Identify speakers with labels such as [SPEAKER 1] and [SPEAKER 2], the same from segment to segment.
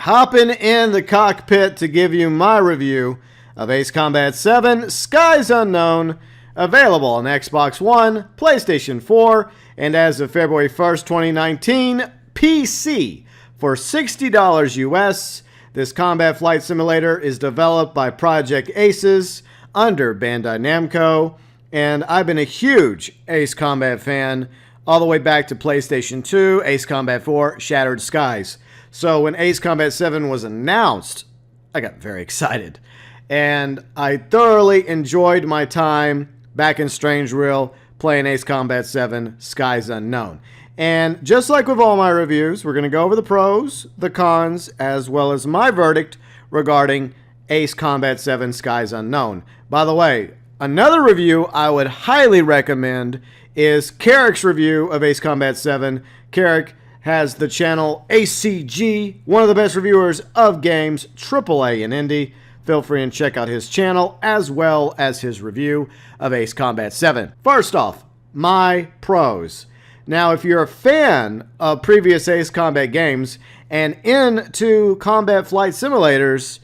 [SPEAKER 1] hopping in the cockpit to give you my review of Ace Combat 7 Skies Unknown, available on Xbox One, PlayStation 4, and as of February 1st, 2019, PC for $60 US. This combat flight simulator is developed by Project Aces under Bandai Namco, and I've been a huge Ace Combat fan all the way back to PlayStation 2, Ace Combat 4, Shattered Skies. So when Ace Combat 7 was announced, I got very excited. And I thoroughly enjoyed my time back in Strange Reel playing Ace Combat 7 Skies Unknown. And just like with all my reviews, we're going to go over the pros, the cons, as well as my verdict regarding Ace Combat 7 Skies Unknown. By the way, another review I would highly recommend is Carrick's review of Ace Combat 7. Carrick has the channel ACG, one of the best reviewers of games, AAA and indie. Feel free and check out his channel as well as his review of Ace Combat 7. First off, my pros. Now, if you're a fan of previous Ace Combat games and into combat flight simulators,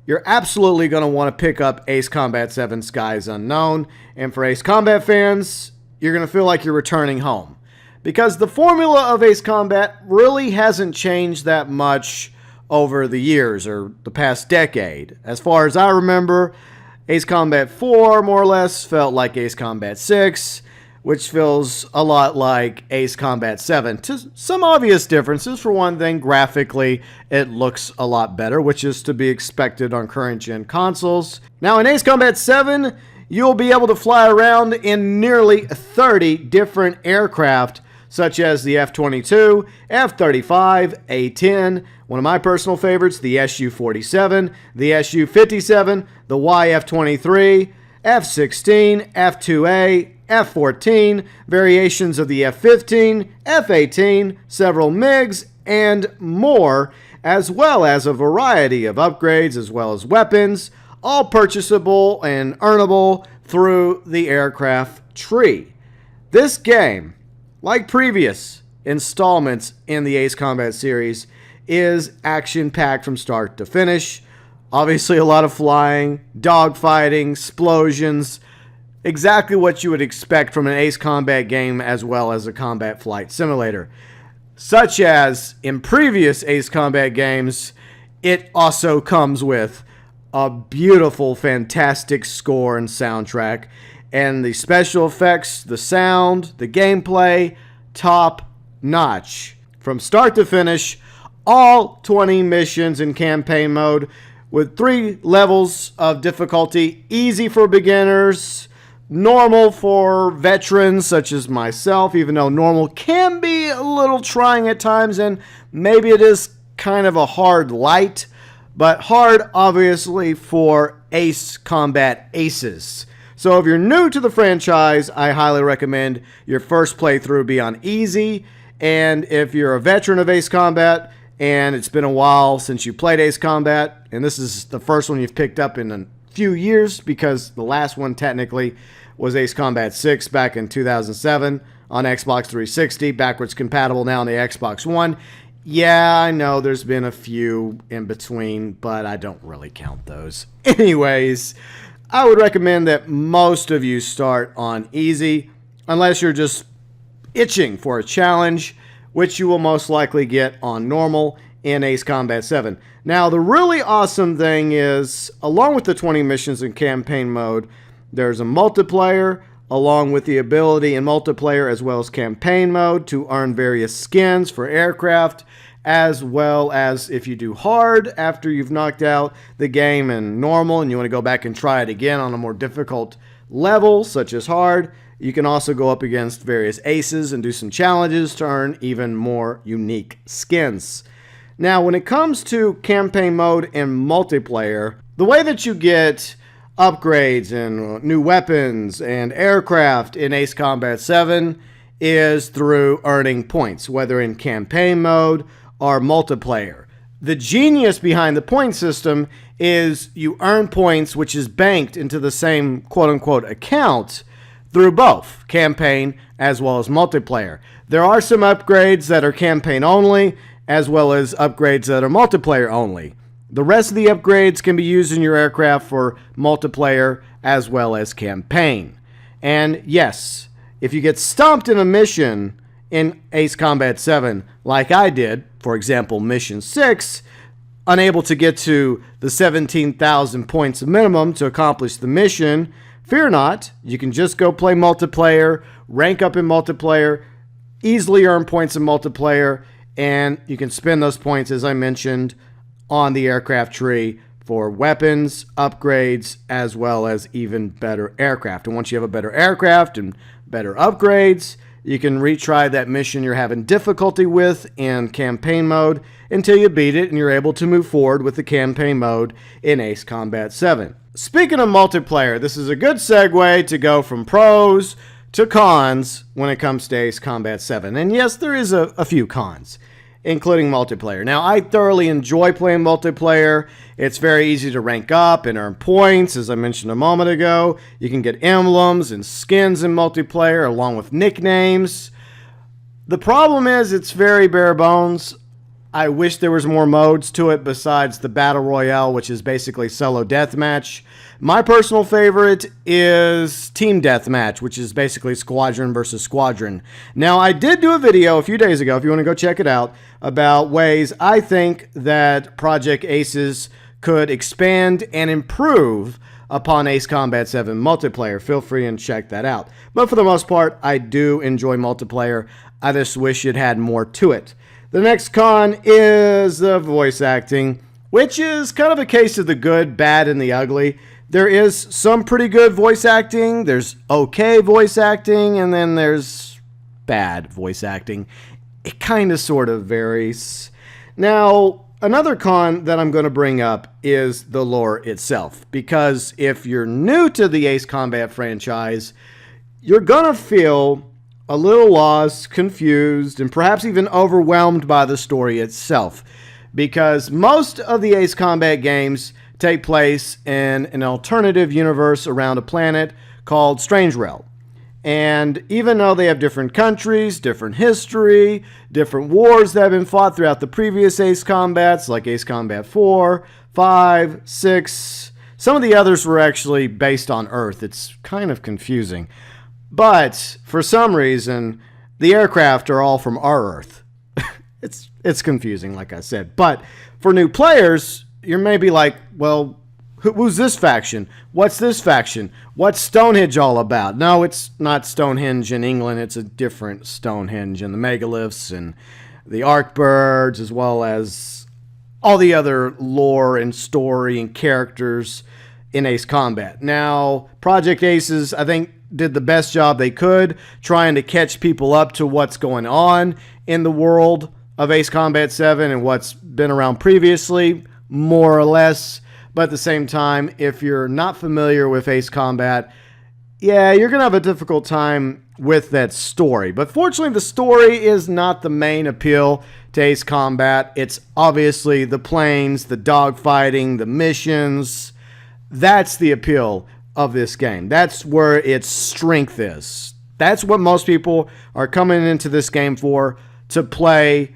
[SPEAKER 1] you're absolutely going to want to pick up Ace Combat 7 Skies Unknown. And for Ace Combat fans, you're going to feel like you're returning home, because the formula of Ace Combat really hasn't changed that much over the years or the past decade. As far as I remember, Ace Combat 4 more or less felt like Ace Combat 6, which feels a lot like Ace Combat 7. To some obvious differences. For one thing, graphically, it looks a lot better, which is to be expected on current-gen consoles. Now, in Ace Combat 7, you'll be able to fly around in nearly 30 different aircraft, such as the F-22, F-35, A-10, one of my personal favorites, the Su-47, the Su-57, the YF-23, F-16, F-2A, F-14, variations of the F-15, F-18, several MiGs, and more, as well as a variety of upgrades as well as weapons, all purchasable and earnable through the aircraft tree. This game, like previous installments in the Ace Combat series, is action-packed from start to finish. Obviously, a lot of flying, dogfighting, explosions, exactly what you would expect from an Ace Combat game as well as a combat flight simulator. Such as in previous Ace Combat games, it also comes with a beautiful, fantastic score and soundtrack, and the special effects, the sound, the gameplay, top notch. From start to finish, all 20 missions in campaign mode with 3 levels of difficulty: easy for beginners, normal for veterans such as myself, even though normal can be a little trying at times, and maybe it is kind of a hard light, but hard obviously for Ace Combat aces. So if you're new to the franchise, I highly recommend your first playthrough be on easy. And if you're a veteran of Ace Combat and it's been a while since you played Ace Combat, and this is the first one you've picked up in a few years, because the last one technically was Ace Combat 6 back in 2007 on Xbox 360, backwards compatible now on the Xbox One. Yeah, I know there's been a few in between, but I don't really count those. Anyways, I would recommend that most of you start on easy, unless you're just itching for a challenge, which you will most likely get on normal in Ace Combat 7. Now, the really awesome thing is, along with the 20 missions in campaign mode, there's a multiplayer, along with the ability in multiplayer as well as campaign mode to earn various skins for aircraft, as well as if you do hard after you've knocked out the game in normal and you want to go back and try it again on a more difficult level, such as hard, you can also go up against various aces and do some challenges to earn even more unique skins. Now, when it comes to campaign mode and multiplayer, the way that you get upgrades and new weapons and aircraft in Ace Combat 7 is through earning points, whether in campaign mode or multiplayer. The genius behind the point system is you earn points, which is banked into the same quote-unquote account through both campaign as well as multiplayer. There are some upgrades that are campaign only, as well as upgrades that are multiplayer only. The rest of the upgrades can be used in your aircraft for multiplayer as well as campaign. And yes, if you get stumped in a mission in Ace Combat 7, like I did, for example, Mission 6, unable to get to the 17,000 points minimum to accomplish the mission, fear not, you can just go play multiplayer, rank up in multiplayer, easily earn points in multiplayer, and you can spend those points, as I mentioned, on the aircraft tree for weapons, upgrades, as well as even better aircraft. And once you have a better aircraft and better upgrades, you can retry that mission you're having difficulty with in campaign mode until you beat it and you're able to move forward with the campaign mode in Ace Combat 7. Speaking of multiplayer, this is a good segue to go from pros to cons when it comes to Ace Combat 7. And yes, there is a few cons, including multiplayer. Now, I thoroughly enjoy playing multiplayer. It's very easy to rank up and earn points, as I mentioned a moment ago. You can get emblems and skins in multiplayer, along with nicknames. The problem is it's very bare bones. I wish there was more modes to it besides the Battle Royale, which is basically solo deathmatch. My personal favorite is Team Deathmatch, which is basically squadron versus squadron. Now, I did do a video a few days ago, if you want to go check it out, about ways I think that Project Aces could expand and improve upon Ace Combat 7 multiplayer. Feel free and check that out. But for the most part, I do enjoy multiplayer. I just wish it had more to it. The next con is the voice acting, which is kind of a case of the good, bad, and the ugly. There is some pretty good voice acting, there's okay voice acting, and then there's bad voice acting. It kind of sort of varies. Now, another con that I'm going to bring up is the lore itself, because if you're new to the Ace Combat franchise, you're going to feel a little lost, confused, and perhaps even overwhelmed by the story itself, because most of the Ace Combat games take place in an alternative universe around a planet called Strangerel. And even though they have different countries, different history, different wars that have been fought throughout the previous Ace Combats, like Ace Combat 4, 5, 6, some of the others were actually based on Earth. It's kind of confusing. But for some reason, the aircraft are all from our Earth. It's confusing, like I said. But for new players, you're maybe like, well, who's this faction? What's this faction? What's Stonehenge all about? No, it's not Stonehenge in England. It's a different Stonehenge, and the megaliths and the GeauxBurns, as well as all the other lore and story and characters in Ace Combat. Now, Project Aces, I think, did the best job they could trying to catch people up to what's going on in the world of Ace Combat 7 and what's been around previously, more or less. But at the same time, if you're not familiar with Ace Combat, yeah, you're going to have a difficult time with that story. But fortunately, the story is not the main appeal to Ace Combat. It's obviously the planes, the dogfighting, the missions. That's the appeal of this game. That's where its strength is. That's what most people are coming into this game for, to play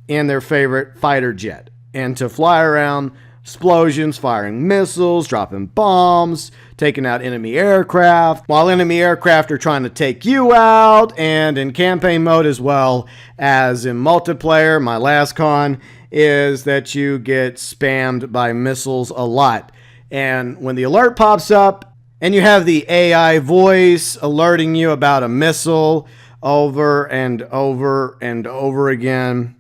[SPEAKER 1] in their favorite fighter jet and to fly around, explosions, firing missiles, dropping bombs, taking out enemy aircraft, while enemy aircraft are trying to take you out, and in campaign mode as well as in multiplayer. My last con is that you get spammed by missiles a lot. And when the alert pops up and you have the AI voice alerting you about a missile over and over and over again,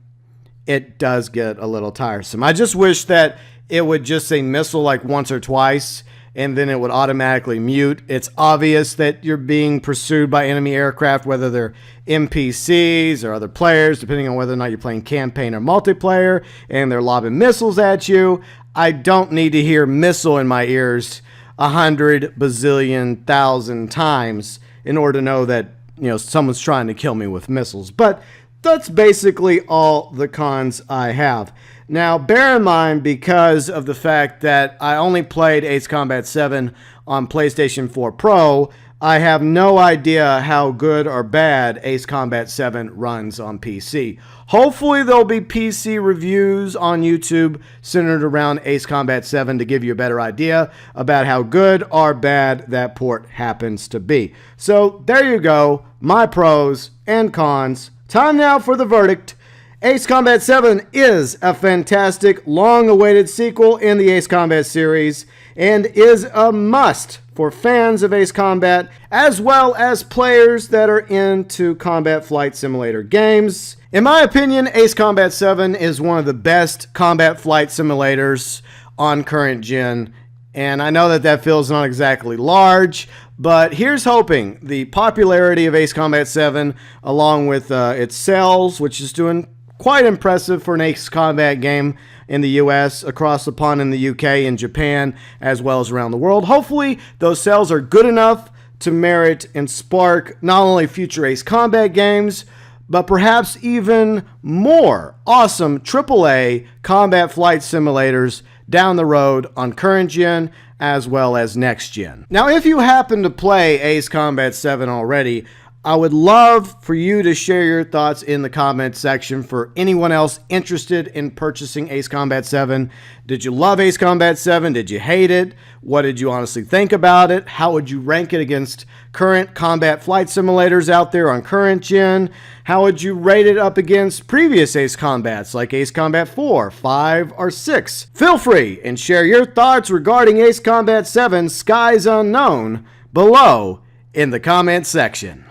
[SPEAKER 1] it does get a little tiresome. I just wish that it would just say missile like once or twice, and then it would automatically mute. It's obvious that you're being pursued by enemy aircraft, whether they're NPCs or other players, depending on whether or not you're playing campaign or multiplayer, and they're lobbing missiles at you. I don't need to hear missile in my ears 100 bazillion thousand times in order to know that, you know, someone's trying to kill me with missiles. But that's basically all the cons I have. Now, bear in mind, because of the fact that I only played Ace Combat 7 on PlayStation 4 Pro, I have no idea how good or bad Ace Combat 7 runs on PC. Hopefully there'll be PC reviews on YouTube centered around Ace Combat 7 to give you a better idea about how good or bad that port happens to be. So there you go, my pros and cons. Time now for the verdict. Ace Combat 7 is a fantastic, long-awaited sequel in the Ace Combat series and is a must for fans of Ace Combat, as well as players that are into combat flight simulator games. In my opinion, Ace Combat 7 is one of the best combat flight simulators on current gen, and I know that that feels not exactly large, but here's hoping the popularity of Ace Combat 7, along with its sales, which is doing quite impressive for an Ace Combat game in the US, across the pond in the UK and Japan, as well as around the world. Hopefully, those sales are good enough to merit and spark not only future Ace Combat games, but perhaps even more awesome AAA combat flight simulators down the road on current gen as well as next gen. Now, if you happen to play Ace Combat 7 already, I would love for you to share your thoughts in the comment section for anyone else interested in purchasing Ace Combat 7. Did you love Ace Combat 7? Did you hate it? What did you honestly think about it? How would you rank it against current combat flight simulators out there on current gen? How would you rate it up against previous Ace Combats like Ace Combat 4, 5, or 6? Feel free and share your thoughts regarding Ace Combat 7 Skies Unknown below in the comment section.